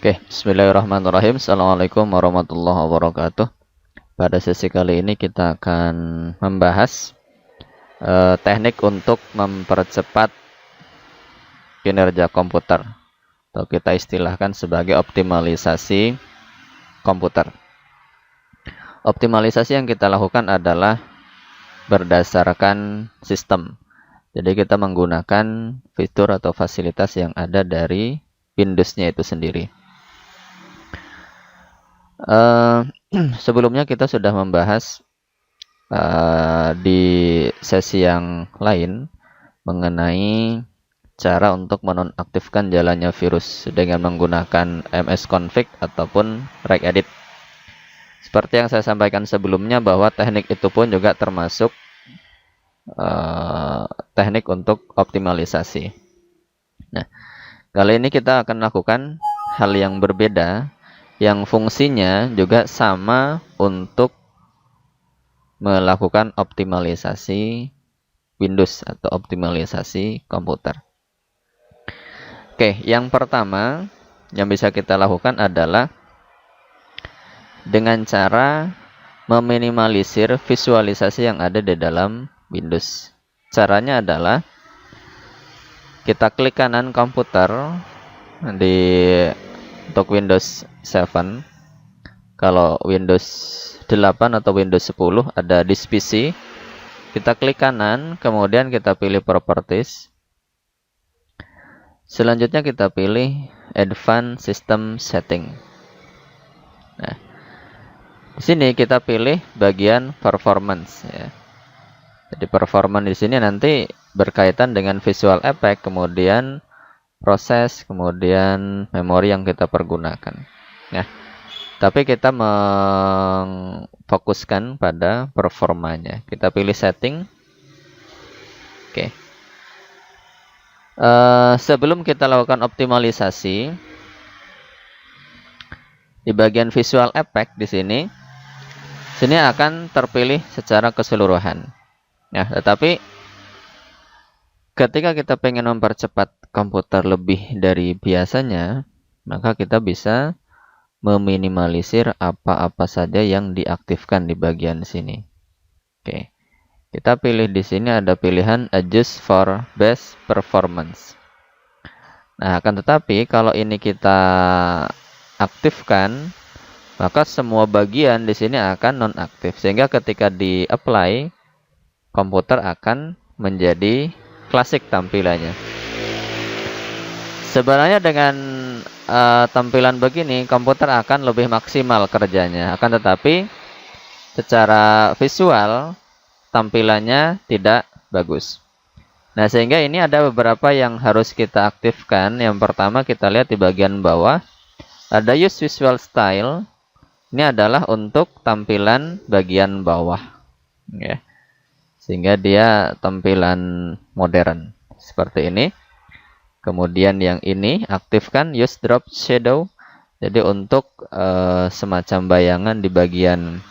Oke, bismillahirrahmanirrahim. Assalamualaikum warahmatullahi wabarakatuh. Pada sesi kali ini kita akan membahas teknik untuk mempercepat kinerja komputer, atau kita istilahkan sebagai optimalisasi komputer. Optimalisasi yang kita lakukan adalah berdasarkan sistem. Jadi kita menggunakan fitur atau fasilitas yang ada dari Windows-nya itu sendiri. Sebelumnya kita sudah membahas di sesi yang lain mengenai cara untuk menonaktifkan jalannya virus dengan menggunakan msconfig ataupun regedit. Seperti yang saya sampaikan sebelumnya bahwa teknik itu pun juga termasuk teknik untuk optimalisasi. Nah, kali ini kita akan lakukan hal yang berbeda, yang fungsinya juga sama untuk melakukan optimalisasi Windows atau optimalisasi komputer. Oke, yang pertama yang bisa kita lakukan adalah dengan cara meminimalisir visualisasi yang ada di dalam Windows. Caranya adalah kita klik kanan komputer untuk Windows 7. Kalau Windows 8 atau Windows 10 ada disk PC. Kita klik kanan, kemudian kita pilih Properties. Selanjutnya kita pilih Advanced System Setting. Nah, di sini kita pilih bagian Performance ya. Jadi performance di sini nanti berkaitan dengan visual effect, kemudian proses, kemudian memori yang kita pergunakan. Nah, tapi kita memfokuskan pada performanya. Kita pilih setting. Oke. Sebelum kita lakukan optimalisasi, di bagian visual effect di sini akan terpilih secara keseluruhan. Nah, tetapi ketika kita pengen mempercepat komputer lebih dari biasanya, maka kita bisa meminimalisir apa-apa saja yang diaktifkan di bagian sini. Oke. Kita pilih di sini ada pilihan Adjust for Best Performance. Nah, akan tetapi kalau ini kita aktifkan, maka semua bagian di sini akan nonaktif, sehingga ketika di-apply, komputer akan menjadi klasik tampilannya. Sebenarnya dengan tampilan begini, komputer akan lebih maksimal kerjanya. Akan tetapi, secara visual, tampilannya tidak bagus. Nah, sehingga ini ada beberapa yang harus kita aktifkan. Yang pertama, kita lihat di bagian bawah, ada Use Visual Style. Ini adalah untuk tampilan bagian bawah. Ya. Sehingga dia tampilan modern. Seperti ini. Kemudian yang ini, aktifkan Use Drop Shadow. Jadi untuk semacam bayangan di bagian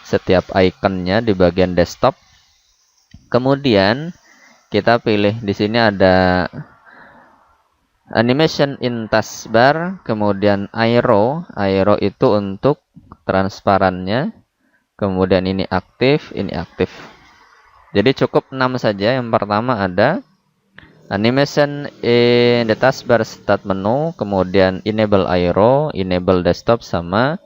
setiap ikonnya di bagian desktop. Kemudian kita pilih di sini ada Animation in Taskbar, kemudian Aero itu untuk transparannya. Kemudian ini aktif, ini aktif. Jadi cukup 6 saja. Yang pertama ada Animation in the Taskbar Start Menu, kemudian Enable Aero, Enable Desktop, sama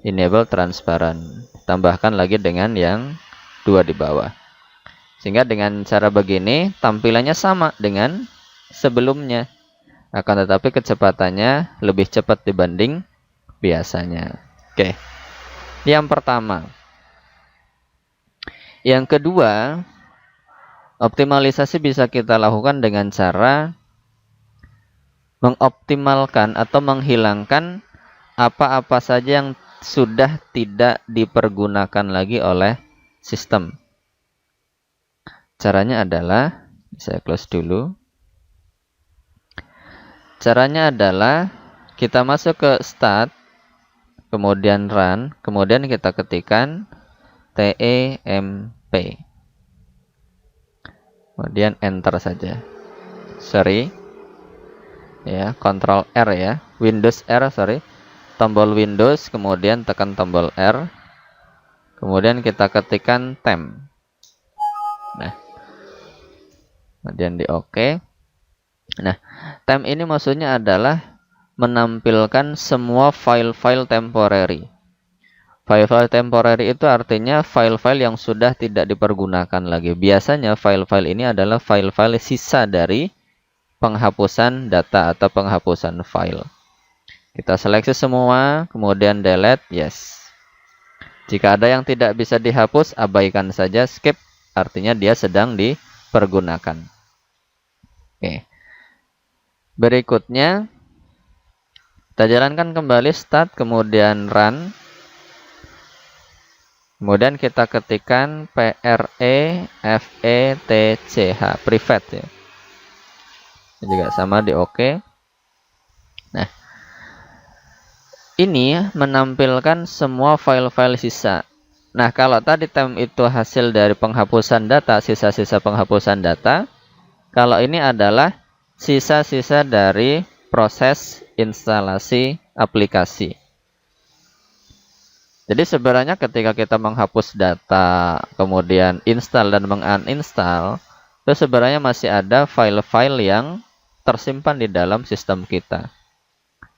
Enable Transparan. Tambahkan lagi dengan yang 2 di bawah. Sehingga dengan cara begini tampilannya sama dengan sebelumnya. Akan tetapi kecepatannya lebih cepat dibanding biasanya. Oke. Yang pertama. Yang kedua, optimalisasi bisa kita lakukan dengan cara mengoptimalkan atau menghilangkan apa-apa saja yang sudah tidak dipergunakan lagi oleh sistem. Caranya adalah, saya close dulu. Caranya adalah kita masuk ke Start, kemudian Run, kemudian kita ketikkan TEMP. Kemudian Enter saja. Sorry. ya, Ctrl R ya, Windows R, sorry, tombol Windows, kemudian tekan tombol R, kemudian kita ketikkan temp. Nah, kemudian di OK. Nah, temp ini maksudnya adalah menampilkan semua file-file temporary. File-file temporary itu artinya file-file yang sudah tidak dipergunakan lagi. Biasanya file-file ini adalah file-file sisa dari penghapusan data atau penghapusan file. Kita seleksi semua, kemudian delete, yes. Jika ada yang tidak bisa dihapus, abaikan saja, skip, artinya dia sedang dipergunakan. Oke. Berikutnya, kita jalankan kembali, start, kemudian run. Kemudian kita ketikkan prefetch, private ya. Ini juga sama di OK. Nah, ini menampilkan semua file-file sisa. Nah, kalau tadi temp itu hasil dari penghapusan data, sisa-sisa penghapusan data. Kalau ini adalah sisa-sisa dari proses instalasi aplikasi. Jadi sebenarnya ketika kita menghapus data, kemudian install dan menguninstall, itu sebenarnya masih ada file-file yang tersimpan di dalam sistem kita.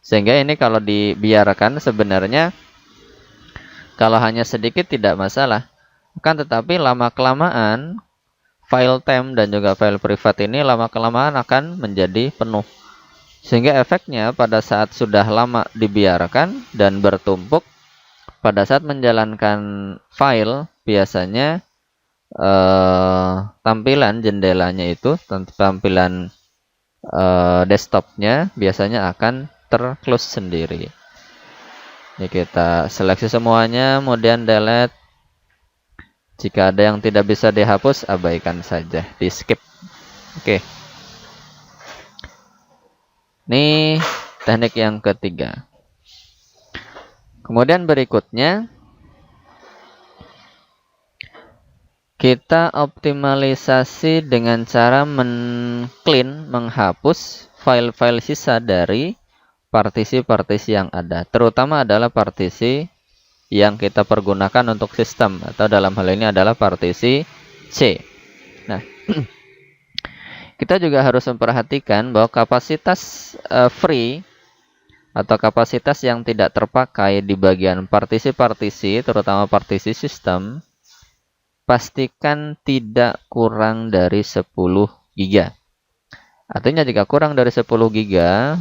Sehingga ini kalau dibiarkan sebenarnya, kalau hanya sedikit tidak masalah. Kan tetapi lama-kelamaan, file temp dan juga file private ini lama-kelamaan akan menjadi penuh. Sehingga efeknya pada saat sudah lama dibiarkan dan bertumpuk, pada saat menjalankan file, biasanya tampilan jendelanya itu, tampilan desktopnya biasanya akan terclose sendiri. Ini kita seleksi semuanya, kemudian delete. Jika ada yang tidak bisa dihapus, abaikan saja, di skip. Oke. Ini teknik yang ketiga. Kemudian berikutnya, kita optimalisasi dengan cara men-clean, menghapus file-file sisa dari partisi-partisi yang ada. Terutama adalah partisi yang kita pergunakan untuk sistem, atau dalam hal ini adalah partisi C. Nah, kita juga harus memperhatikan bahwa kapasitas free atau kapasitas yang tidak terpakai di bagian partisi-partisi, terutama partisi sistem, pastikan tidak kurang dari 10 GB. Artinya jika kurang dari 10 GB,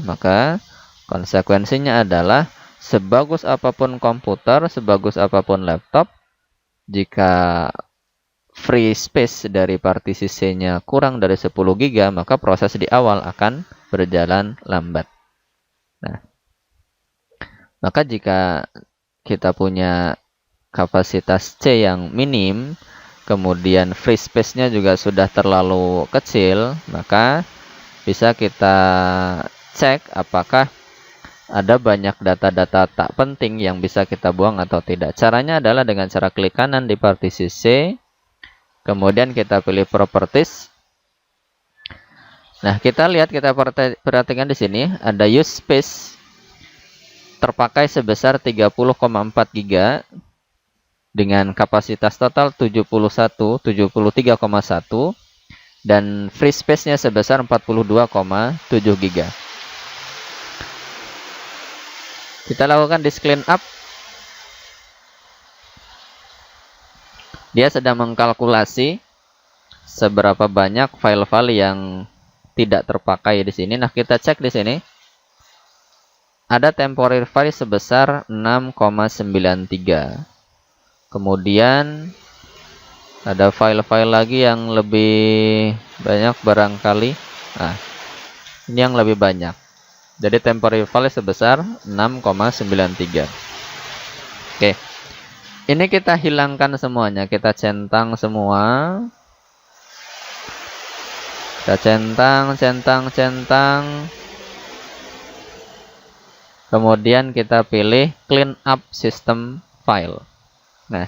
maka konsekuensinya adalah sebagus apapun komputer, sebagus apapun laptop, jika free space dari partisi C-nya kurang dari 10 GB, maka proses di awal akan berjalan lambat. Nah, maka jika kita punya kapasitas C yang minim, kemudian free space-nya juga sudah terlalu kecil, maka bisa kita cek apakah ada banyak data-data tak penting yang bisa kita buang atau tidak. Caranya adalah dengan cara klik kanan di partisi C, kemudian kita pilih properties. Nah, kita lihat, kita perhatikan di sini ada use space terpakai sebesar 30,4 GB dengan kapasitas total 73,1 dan free space-nya sebesar 42,7 GB. Kita lakukan disk clean up. Dia sedang mengkalkulasi seberapa banyak file-file yang tidak terpakai di sini. Nah, kita cek di sini. Ada temporary file sebesar 6,93. Kemudian ada file-file lagi yang lebih banyak barangkali. Nah, ini yang lebih banyak. Jadi temporary file sebesar 6,93. Oke. Ini kita hilangkan semuanya, kita centang semua. Kita centang. Kemudian kita pilih clean up system file. Nah,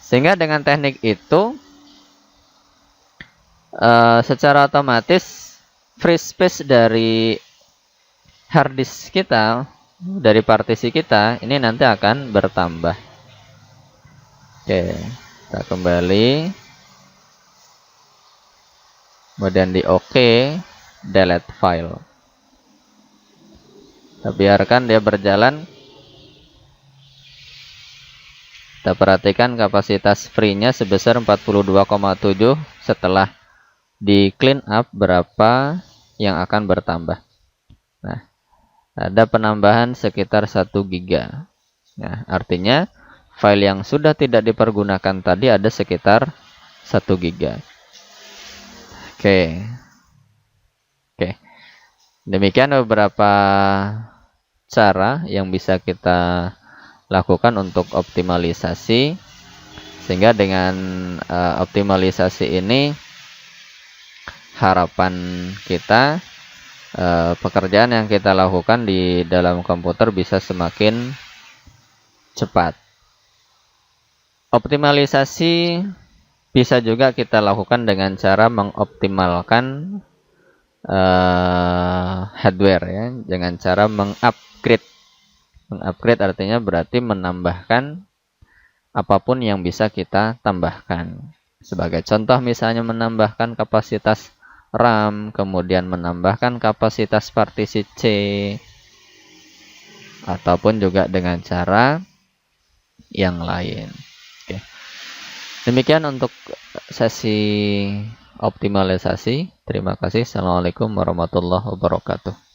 sehingga dengan teknik itu secara otomatis free space dari hard disk kita dari partisi kita ini nanti akan bertambah. Oke, kita kembali. Kemudian di OK, delete file. Kita biarkan dia berjalan. Kita perhatikan kapasitas free-nya sebesar 42,7. Setelah di clean up berapa yang akan bertambah. Nah, ada penambahan sekitar 1 giga. Nah, artinya file yang sudah tidak dipergunakan tadi ada sekitar 1 giga. Oke. Demikian beberapa cara yang bisa kita lakukan untuk optimalisasi, sehingga dengan optimalisasi ini harapan kita pekerjaan yang kita lakukan di dalam komputer bisa semakin cepat. Optimalisasi bisa juga kita lakukan dengan cara mengoptimalkan hardware ya, dengan cara mengupgrade. Mengupgrade artinya berarti menambahkan apapun yang bisa kita tambahkan. Sebagai contoh misalnya menambahkan kapasitas RAM, kemudian menambahkan kapasitas partisi C, ataupun juga dengan cara yang lain. Oke. Demikian untuk sesi optimalisasi. Terima kasih. Assalamualaikum warahmatullahi wabarakatuh.